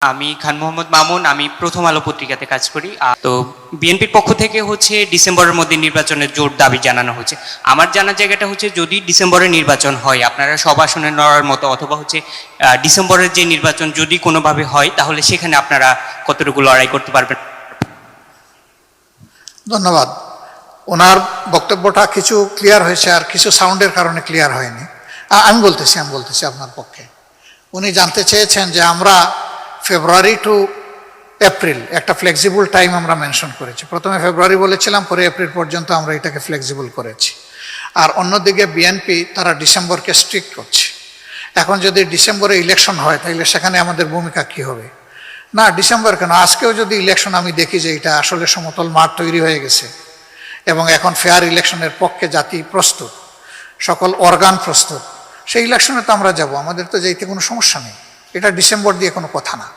আমি খান মোহাম্মদ মামুন, আমি প্রথম আলো পত্রিকাতে কাজ করি। তো বিএনপির পক্ষ থেকে ডিসেম্বরের মধ্যে নির্বাচনের জোর দাবি জানানো হচ্ছে। আমার জানার জায়গাটা যদি ডিসেম্বরে নির্বাচন হয়, আপনারা সব আসনে লড়ার মতো, অথবা ডিসেম্বরের যে নির্বাচন যদি কোনোভাবে হয়, তাহলে সেখানে আপনারা কতটুকু লড়াই করতে পারবেন? ধন্যবাদ। ওনার বক্তব্যটা কিছু ক্লিয়ার হয়েছে, আর কিছু সাউন্ডের কারণে ক্লিয়ার হয়নি। আমি বলতেছি আপনার পক্ষে। উনি জানতে চেয়েছেন যে আমরা ফেব্রুয়ারি টু এপ্রিল একটা ফ্লেক্সিবল টাইম আমরা মেনশন করেছি। প্রথমে ফেব্রুয়ারি বলেছিলাম, পরে এপ্রিল পর্যন্ত আমরা এটাকে ফ্লেক্সিবল করেছি। আর অন্যদিকে বিএনপি তারা ডিসেম্বরকে স্ট্রিক্ট করছে। এখন যদি ডিসেম্বরে ইলেকশন হয়, তাহলে সেখানে আমাদের ভূমিকা কি হবে? না, ডিসেম্বর কেন, আজকেও যদি ইলেকশন আমি দেখি যে এটা আসলে সমতল মাঠ তৈরি হয়ে গেছে এবং এখন ফেয়ার ইলেকশনের পক্ষে জাতি প্রস্তুত, সকল অর্গান প্রস্তুত, সেই ইলেকশনে তো আমরা যাব, আমাদের তো যাইতে কোনো সমস্যা নেই। এটা ডিসেম্বর দিয়ে কোনো কথা না।